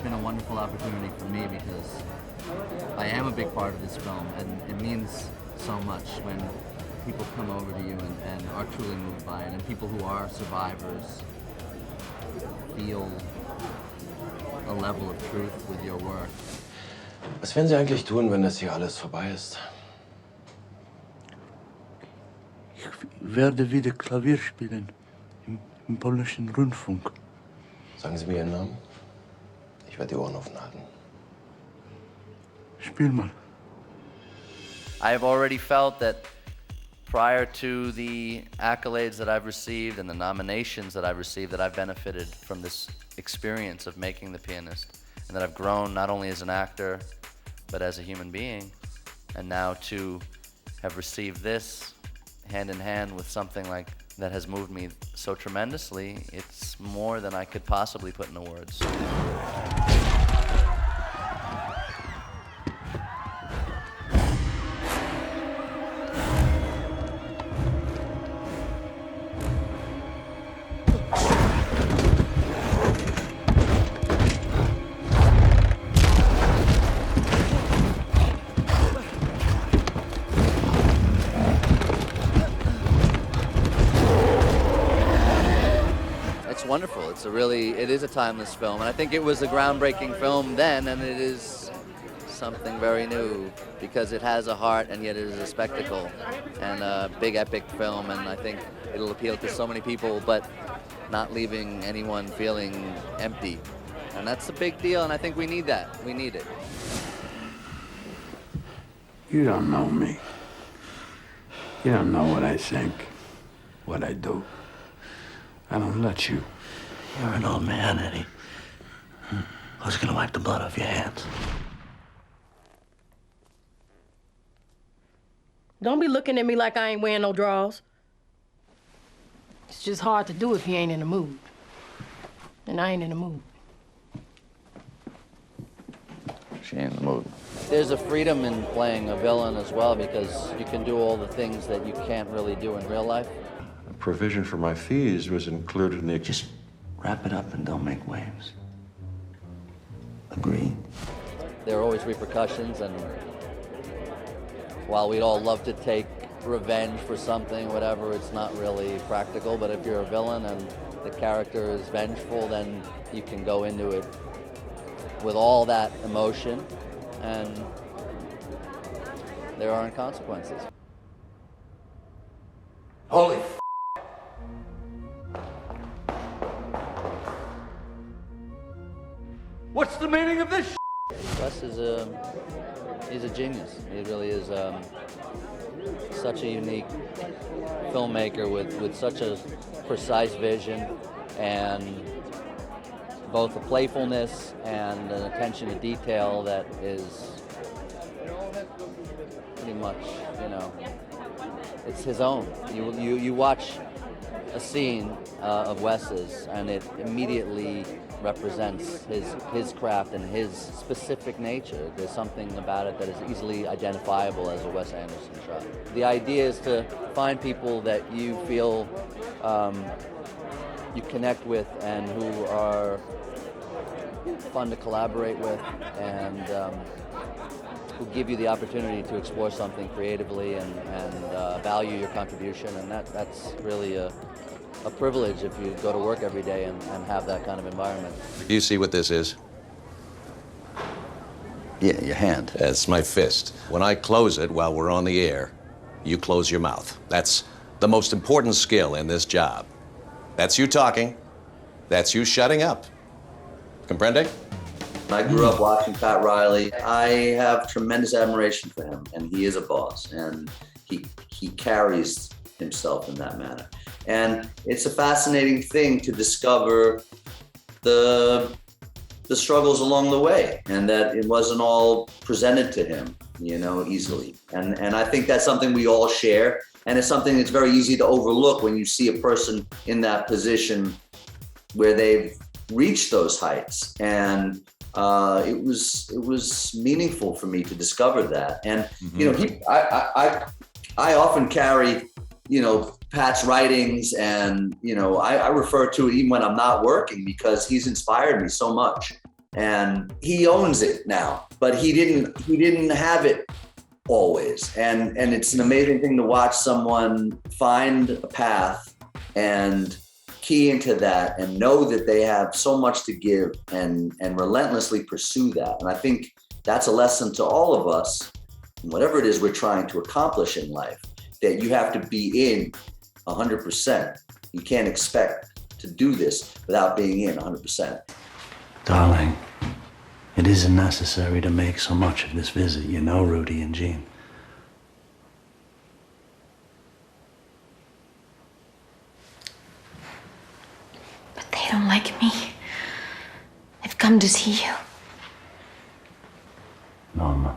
been a wonderful opportunity for me because I am a big part of this film, and it means so much when people come over to you and are truly moved by it, and people who are survivors feel a level of truth with your work. Was werden Sie eigentlich tun, wenn das hier alles vorbei ist? Ich werde wieder Klavier spielen im polnischen Rundfunk. Sagen Sie mir Ihren Namen. Ich werde die Ohren offen halten. Spiel mal. I've already felt that prior to the accolades that I've received and the nominations that I've received, that I've benefited from this experience of making The Pianist, and that I've grown not only as an actor, but as a human being. And now to have received this hand in hand with something like that has moved me so tremendously, it's more than I could possibly put into words. Wonderful. It is a timeless film, and I think it was a groundbreaking film then, and it is something very new because it has a heart and yet it is a spectacle and a big epic film, and I think it'll appeal to so many people, but not leaving anyone feeling empty. And that's a big deal, and I think we need that. We need it. You don't know me. You don't know what I think, what I do. I don't let you. You're an old man, Eddie. Who's gonna wipe the blood off your hands? Don't be looking at me like I ain't wearing no drawers. It's just hard to do if you ain't in the mood. And I ain't in the mood. She ain't in the mood. There's a freedom in playing a villain as well because you can do all the things that you can't really do in real life. A provision for my fees was included in the... Just wrap it up and don't make waves. Agree? There are always repercussions, and while we'd all love to take revenge for something, whatever, it's not really practical. But if you're a villain and the character is vengeful, then you can go into it with all that emotion, and there aren't consequences. Holy What's the meaning of this? Wes is he's a genius. He really is such a unique filmmaker with such a precise vision and both a playfulness and an attention to detail that is pretty much, it's his own. You watch a scene of Wes's and it immediately represents his craft and his specific nature. There's something about it that is easily identifiable as a Wes Anderson shot. The idea is to find people that you feel you connect with and who are fun to collaborate with and who give you the opportunity to explore something creatively and value your contribution, and that's really a privilege if you go to work every day and have that kind of environment. You see what this is? Yeah, your hand. That's my fist. When I close it while we're on the air, you close your mouth. That's the most important skill in this job. That's you talking. That's you shutting up. Comprende? I grew up watching Pat Riley. I have tremendous admiration for him, and he is a boss, and he carries himself in that manner. And it's a fascinating thing to discover the struggles along the way, and that it wasn't all presented to him, easily. And I think that's something we all share, and it's something that's very easy to overlook when you see a person in that position where they've reached those heights. And it was meaningful for me to discover that. And I often carry Pat's writings, and I refer to it even when I'm not working because he's inspired me so much. and he owns it now. But he didn't have it always, and it's an amazing thing to watch someone find a path and key into that and know that they have so much to give and relentlessly pursue that. And I think that's a lesson to all of us, whatever it is we're trying to accomplish in life, that you have to be in 100%. You can't expect to do this without being in 100%. Darling, it isn't necessary to make so much of this visit, you know, Rudy and Jean. But they don't like me. They've come to see you. Norma,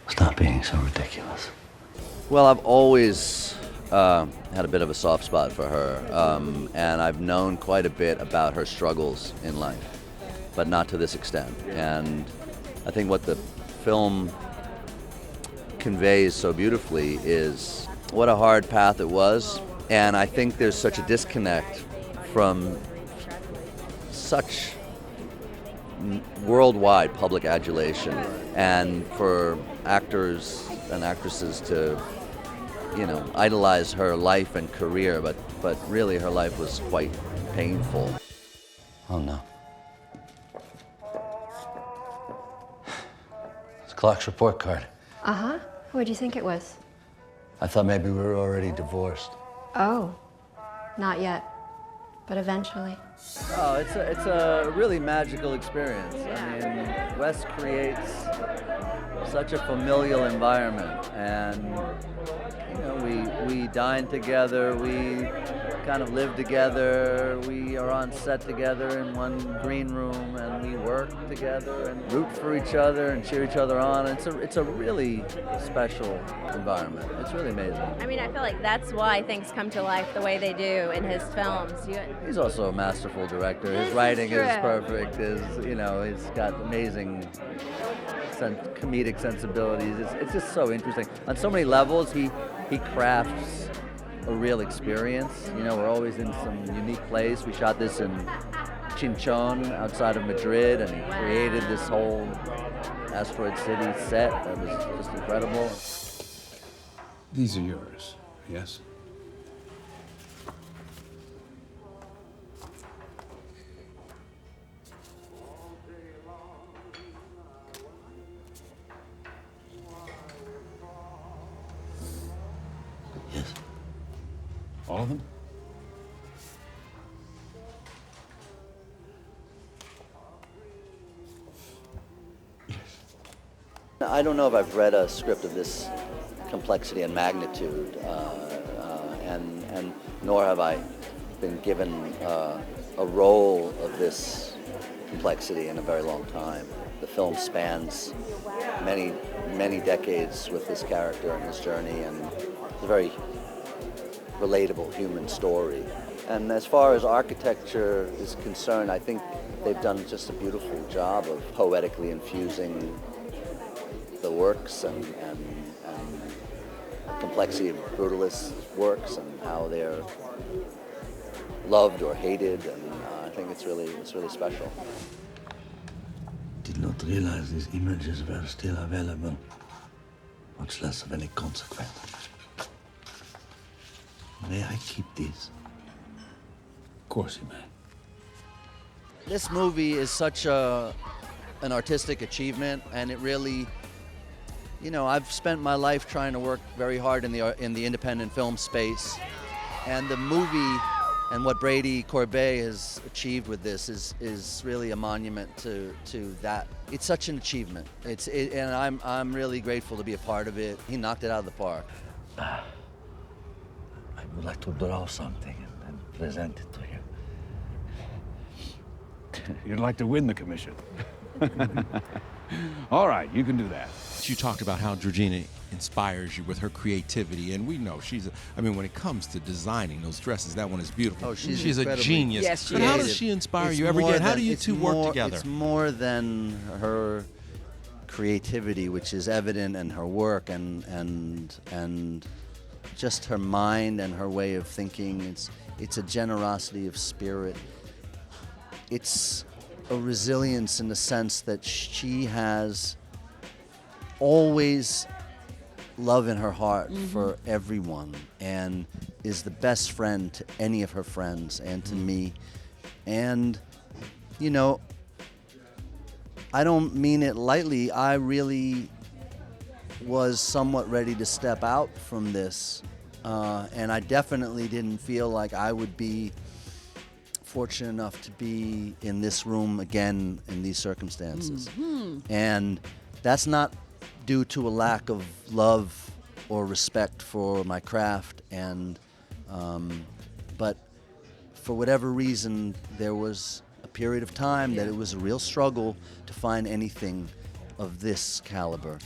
stop being so ridiculous. Well, I've always had a bit of a soft spot for her, and I've known quite a bit about her struggles in life, but not to this extent. And I think what the film conveys so beautifully is what a hard path it was, and I think there's such a disconnect from such worldwide public adulation, and for actors and actresses to, idolize her life and career, but really her life was quite painful. Oh, no. It's Clark's report card. Uh-huh. What do you think it was? I thought maybe we were already divorced. Oh, not yet, but eventually. Oh, it's a really magical experience. I mean, Wes creates such a familial environment, and we dine together, we kind of live together, we are on set together in one green room, and we work together and root for each other and cheer each other on. It's a really special environment. It's really amazing. I mean, I feel like that's why things come to life the way they do in his films. He's also a masterful director. His writing is perfect. He's got amazing comedic sensibilities. It's just so interesting. On so many levels, he crafts a real experience. We're always in some unique place. We shot this in Chinchon outside of Madrid, and he created this whole Asteroid City set that was just incredible. These are yours, yes? Yes. All of them? I don't know if I've read a script of this complexity and magnitude, and nor have I been given a role of this complexity in a very long time. The film spans many, many decades with this character and his journey, and it's a very relatable human story. And as far as architecture is concerned, I think they've done just a beautiful job of poetically infusing the works and complexity of Brutalist works and how they're loved or hated, and I think it's really special. Did not realize these images were still available, much less of any consequence. May I keep these? Of course you may. This movie is such an artistic achievement, and it really, I've spent my life trying to work very hard in the independent film space, and the movie and what Brady Corbet has achieved with this is really a monument to that. It's such an achievement. And I'm really grateful to be a part of it. He knocked it out of the park. I would like to draw something and present it to you. You'd like to win the commission. All right, you can do that. You talked about how Georgina inspires you with her creativity, and we know when it comes to designing those dresses, that one is beautiful. Oh, she's a genius. Yes, she but is. how does she inspire you every day? And how do you two work together? It's more than her creativity, which is evident in her work, and just her mind and her way of thinking. It's a generosity of spirit. It's a resilience in the sense that she has always love in her heart for everyone and is the best friend to any of her friends and to me. And, you know, I don't mean it lightly. I really was somewhat ready to step out from this. And I definitely didn't feel like I would be fortunate enough to be in this room again in these circumstances. And that's not due to a lack of love or respect for my craft, and but for whatever reason there was a period of time that it was a real struggle to find anything of this caliber.